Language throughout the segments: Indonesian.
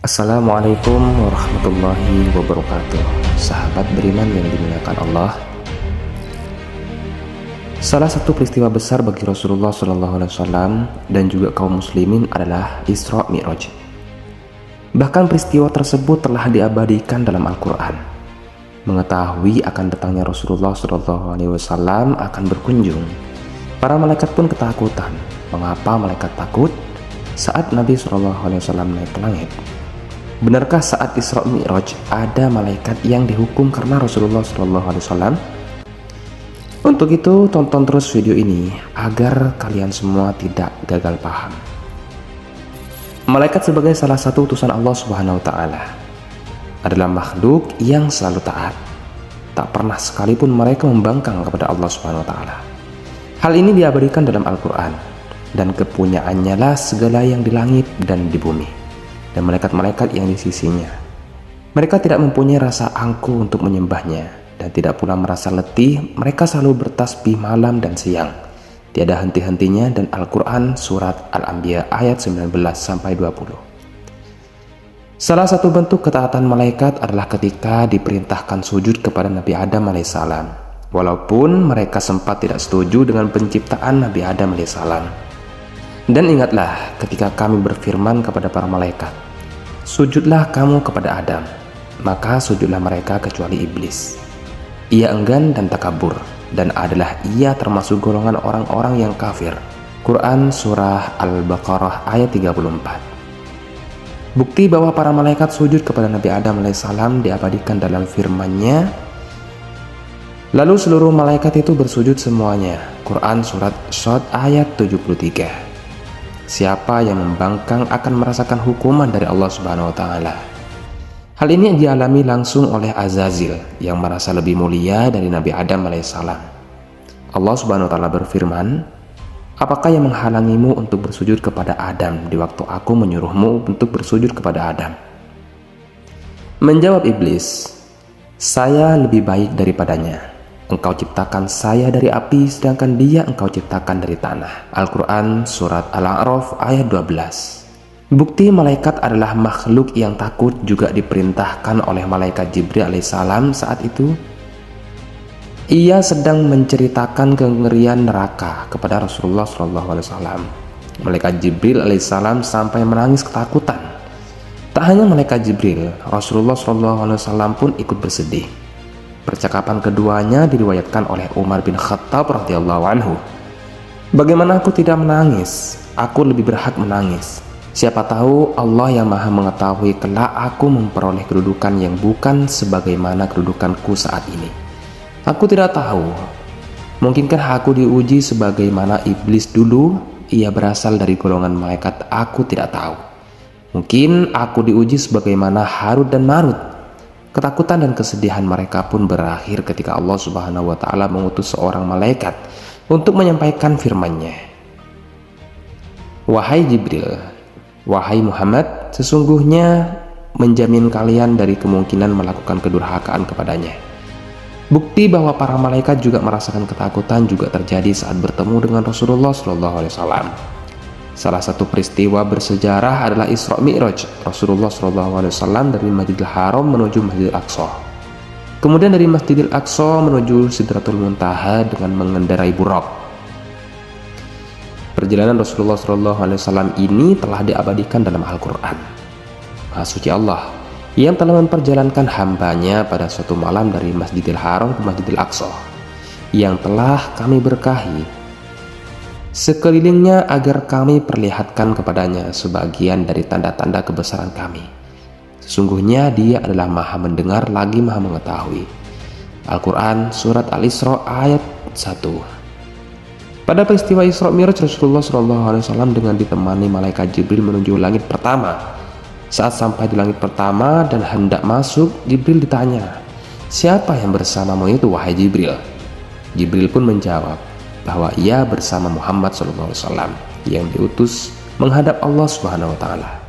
Assalamualaikum warahmatullahi wabarakatuh. Sahabat beriman yang dimuliakan Allah, salah satu peristiwa besar bagi Rasulullah SAW dan juga kaum muslimin adalah Isra Mi'raj. Bahkan peristiwa tersebut telah diabadikan dalam Al-Quran. Mengetahui akan datangnya Rasulullah SAW akan berkunjung, para malaikat pun ketakutan. Mengapa malaikat takut saat Nabi SAW naik ke langit? Benarkah saat Isra Mi'raj ada malaikat yang dihukum karena Rasulullah SAW? Untuk itu tonton terus video ini agar kalian semua tidak gagal paham. Malaikat sebagai salah satu utusan Allah Subhanahu wa Ta'ala adalah makhluk yang selalu taat. Tak pernah sekalipun mereka membangkang kepada Allah Subhanahu wa Ta'ala. Hal ini diabadikan dalam Al-Quran, dan kepunyaannya lah segala yang di langit dan di bumi, dan malaikat-malaikat yang di sisinya. Mereka tidak mempunyai rasa angkuh untuk menyembahnya, dan tidak pula merasa letih. Mereka selalu bertasbih malam dan siang, tiada henti-hentinya. Dan Al-Quran surat Al-Anbiya ayat 19-20. Salah satu bentuk ketaatan malaikat adalah ketika diperintahkan sujud kepada Nabi Adam alaihissalam, walaupun mereka sempat tidak setuju dengan penciptaan Nabi Adam alaihissalam. Dan ingatlah ketika kami berfirman kepada para malaikat, sujudlah kamu kepada Adam, maka sujudlah mereka kecuali iblis. Ia enggan dan takabur, dan adalah ia termasuk golongan orang-orang yang kafir. Quran surah Al-Baqarah ayat 34. Bukti bahwa para malaikat sujud kepada Nabi Adam alaihissalam diabadikan dalam firman-Nya, lalu seluruh malaikat itu bersujud semuanya. Quran surat Shad ayat 73. Siapa yang membangkang akan merasakan hukuman dari Allah Subhanahu wa Ta'ala. Hal ini dialami langsung oleh Azazil yang merasa lebih mulia dari Nabi Adam alaihissalam. Allah Subhanahu wa Ta'ala berfirman, apakah yang menghalangimu untuk bersujud kepada Adam di waktu aku menyuruhmu untuk bersujud kepada Adam? Menjawab iblis, saya lebih baik daripadanya. Engkau ciptakan saya dari api, sedangkan dia engkau ciptakan dari tanah. Al-Quran surat Al-A'raf ayat 12. Bukti malaikat adalah makhluk yang takut juga diperintahkan oleh malaikat Jibril alaihissalam saat itu. Ia sedang menceritakan kengerian neraka kepada Rasulullah SAW. Malaikat Jibril alaihissalam sampai menangis ketakutan. Tak hanya malaikat Jibril, Rasulullah SAW pun ikut bersedih. Percakapan keduanya diriwayatkan oleh Umar bin Khattab radhiyallahu anhu. Bagaimana aku tidak menangis? Aku lebih berhak menangis. Siapa tahu Allah yang maha mengetahui kelak aku memperoleh kedudukan yang bukan sebagaimana kedudukanku saat ini. Aku tidak tahu. Mungkinkah aku diuji sebagaimana iblis dulu? Ia berasal dari golongan malaikat, aku tidak tahu. Mungkin aku diuji sebagaimana Harut dan Marut. Ketakutan dan kesedihan mereka pun berakhir ketika Allah Subhanahu wa Ta'ala mengutus seorang malaikat untuk menyampaikan firman-Nya. Wahai Jibril, wahai Muhammad, sesungguhnya menjamin kalian dari kemungkinan melakukan kedurhakaan kepadanya. Bukti bahwa para malaikat juga merasakan ketakutan juga terjadi saat bertemu dengan Rasulullah SAW. Salah satu peristiwa bersejarah adalah Isra Mi'raj Rasulullah SAW dari Masjidil Haram menuju Masjidil Aqsa. Kemudian dari Masjidil Aqsa menuju Sidratul Muntaha dengan mengendarai buraq. Perjalanan Rasulullah SAW ini telah diabadikan dalam Al-Quran. Maha suci Allah yang telah memperjalankan hambanya pada suatu malam dari Masjidil Haram ke Masjidil Aqsa, yang telah kami berkahi sekelilingnya agar kami perlihatkan kepadanya sebagian dari tanda-tanda kebesaran kami. Sesungguhnya dia adalah maha mendengar lagi maha mengetahui. Al-Quran surat Al-Isra ayat 1. Pada peristiwa Isra Mi'raj Rasulullah SAW dengan ditemani malaikat Jibril menuju langit pertama. Saat sampai di langit pertama dan hendak masuk, Jibril ditanya, siapa yang bersamamu itu wahai Jibril? Jibril pun menjawab bahwa ia bersama Muhammad SAW yang diutus menghadap Allah Subhanahu wa Ta'ala.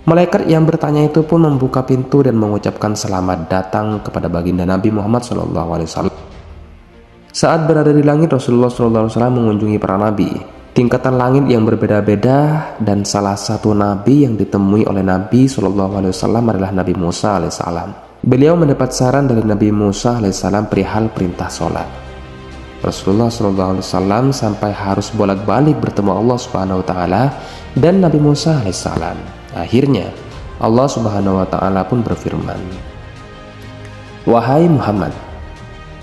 Malaikat yang bertanya itu pun membuka pintu dan mengucapkan selamat datang kepada baginda Nabi Muhammad SAW. Saat berada di langit, Rasulullah SAW mengunjungi para nabi. tingkatan langit yang berbeda-beda, dan salah satu nabi yang ditemui oleh Nabi SAW adalah Nabi Musa alaihissalam. Beliau mendapat saran dari Nabi Musa alaihissalam perihal perintah sholat. Rasulullah SAW sampai harus bolak-balik bertemu Allah Subhanahu wa Ta'ala dan Nabi Musa alaihissalam. Akhirnya Allah Subhanahu wa Ta'ala pun berfirman, "Wahai Muhammad,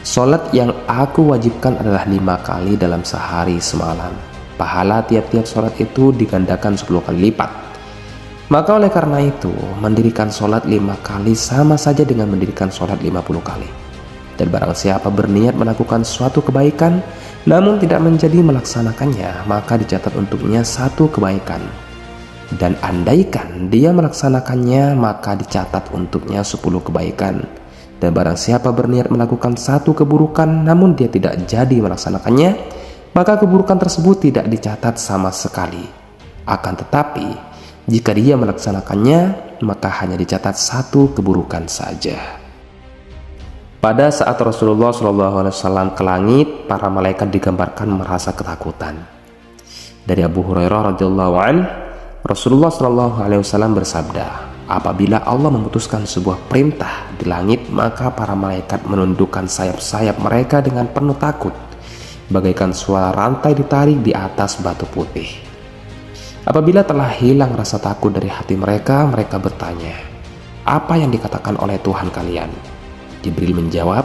sholat yang aku wajibkan adalah 5 kali dalam sehari semalam. Pahala tiap-tiap sholat itu digandakan 10 kali lipat. Maka oleh karena itu, mendirikan sholat 5 kali sama saja dengan mendirikan sholat 50 kali. Dan barang siapa berniat melakukan suatu kebaikan, namun tidak menjadi melaksanakannya, maka dicatat untuknya 1 kebaikan. Dan andaikan dia melaksanakannya, maka dicatat untuknya 10 kebaikan. Dan barang siapa berniat melakukan 1 keburukan, namun dia tidak jadi melaksanakannya, maka keburukan tersebut tidak dicatat sama sekali. Akan tetapi, jika dia melaksanakannya, maka hanya dicatat 1 keburukan saja." Pada saat Rasulullah SAW ke langit, para malaikat digambarkan merasa ketakutan. Dari Abu Hurairah radhiyallahu anhu, Rasulullah SAW bersabda, "Apabila Allah memutuskan sebuah perintah di langit, maka para malaikat menundukkan sayap-sayap mereka dengan penuh takut, bagaikan suara rantai ditarik di atas batu putih. Apabila telah hilang rasa takut dari hati mereka, mereka bertanya, 'Apa yang dikatakan oleh Tuhan kalian?' Jibril menjawab,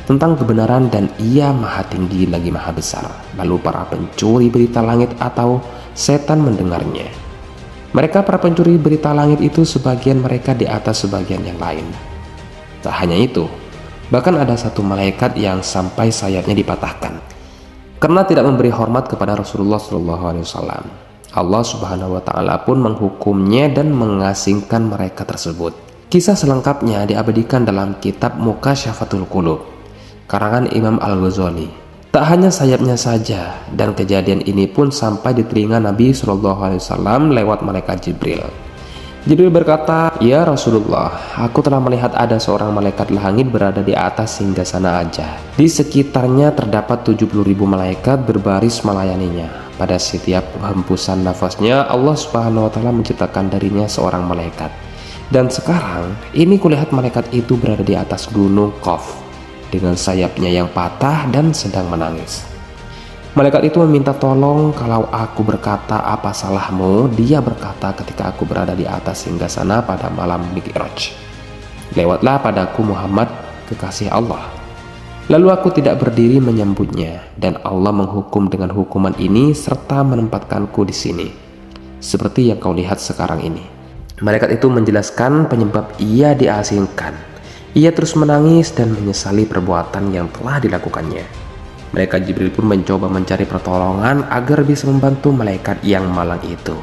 'Tentang kebenaran, dan Ia maha tinggi lagi maha besar.' Lalu para pencuri berita langit atau setan mendengarnya. Mereka para pencuri berita langit itu, sebagian mereka di atas sebagian yang lain. Tak hanya itu, bahkan ada satu malaikat yang sampai sayapnya dipatahkan karena tidak memberi hormat kepada Rasulullah SAW. Allah Subhanahu wa Ta'ala pun menghukumnya dan mengasingkan mereka tersebut. Kisah selengkapnya diabadikan dalam kitab Mukasyfatul Qulub karangan Imam Al-Ghazali. Tak hanya sayapnya saja, dan kejadian ini pun sampai di telinga Nabi SAW lewat malaikat Jibril. Jibril berkata, "Ya Rasulullah, aku telah melihat ada seorang malaikat langit berada di atas hingga sana aja. Di sekitarnya terdapat 70.000 malaikat berbaris melayaninya. Pada setiap hembusan nafasnya, Allah Subhanahu wa Ta'ala menciptakan darinya seorang malaikat. Dan sekarang ini kulihat malaikat itu berada di atas gunung Qaf dengan sayapnya yang patah dan sedang menangis. Malaikat itu meminta tolong kalau aku berkata, 'Apa salahmu?' Dia berkata, 'Ketika aku berada di atas hingga sana pada malam Mi'raj, lewatlah padaku Muhammad, kekasih Allah. Lalu aku tidak berdiri menyambutnya, dan Allah menghukum dengan hukuman ini serta menempatkanku di sini, seperti yang kau lihat sekarang ini.' Malaikat itu menjelaskan penyebab ia diasingkan. Ia terus menangis dan menyesali perbuatan yang telah dilakukannya. Malaikat Jibril pun mencoba mencari pertolongan agar bisa membantu malaikat yang malang itu.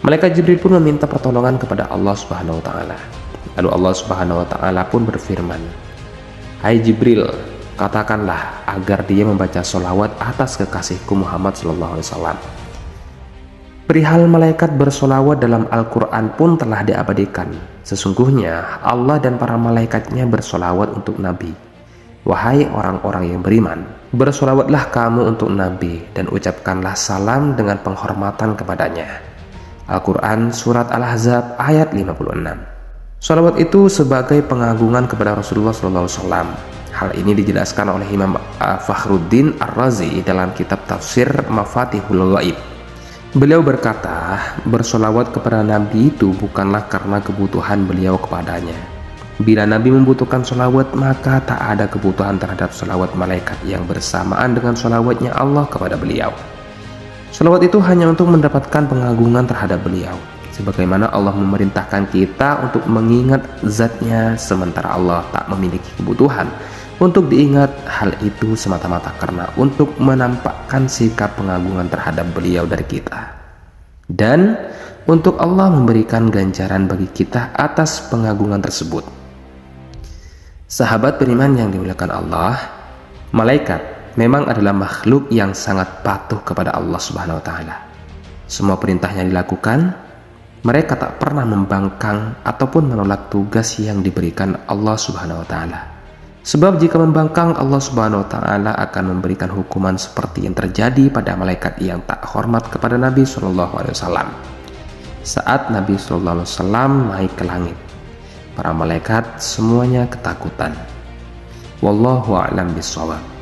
Malaikat Jibril pun meminta pertolongan kepada Allah Subhanahu wa Ta'ala. Lalu Allah Subhanahu wa Ta'ala pun berfirman, 'Hai Jibril, katakanlah agar dia membaca sholawat atas kekasihku Muhammad SAW.' Perihal malaikat bersolawat dalam Al-Quran pun telah diabadikan. Sesungguhnya Allah dan para malaikatnya bersolawat untuk Nabi. Wahai orang-orang yang beriman, bersolawatlah kamu untuk Nabi dan ucapkanlah salam dengan penghormatan kepadanya. Al-Quran Surat Al-Ahzab ayat 56. Sholawat itu sebagai pengagungan kepada Rasulullah SAW. Hal ini dijelaskan oleh Imam Fakhruddin Ar-Razi dalam kitab tafsir Mafatihul Ghaib. Beliau berkata, bersolawat kepada Nabi itu bukanlah karena kebutuhan beliau kepadanya. Bila Nabi membutuhkan solawat, maka tak ada kebutuhan terhadap solawat malaikat yang bersamaan dengan solawatnya Allah kepada beliau. Solawat itu hanya untuk mendapatkan pengagungan terhadap beliau, sebagaimana Allah memerintahkan kita untuk mengingat zatnya, sementara Allah tak memiliki kebutuhan untuk diingat. Hal itu semata-mata karena untuk menampakkan sikap pengagungan terhadap beliau dari kita, dan untuk Allah memberikan ganjaran bagi kita atas pengagungan tersebut. Sahabat beriman yang dimuliakan Allah, malaikat memang adalah makhluk yang sangat patuh kepada Allah Subhanahu wa Ta'ala. Semua perintahnya dilakukan. Mereka tak pernah membangkang ataupun menolak tugas yang diberikan Allah Subhanahu wa Ta'ala. Sebab jika membangkang, Allah Subhanahu wa taala akan memberikan hukuman seperti yang terjadi pada malaikat yang tak hormat kepada Nabi Shallallahu alaihi wasallam. Saat Nabi Shallallahu alaihi wasallam naik ke langit, para malaikat semuanya ketakutan. Wallahu a'lam bishawab.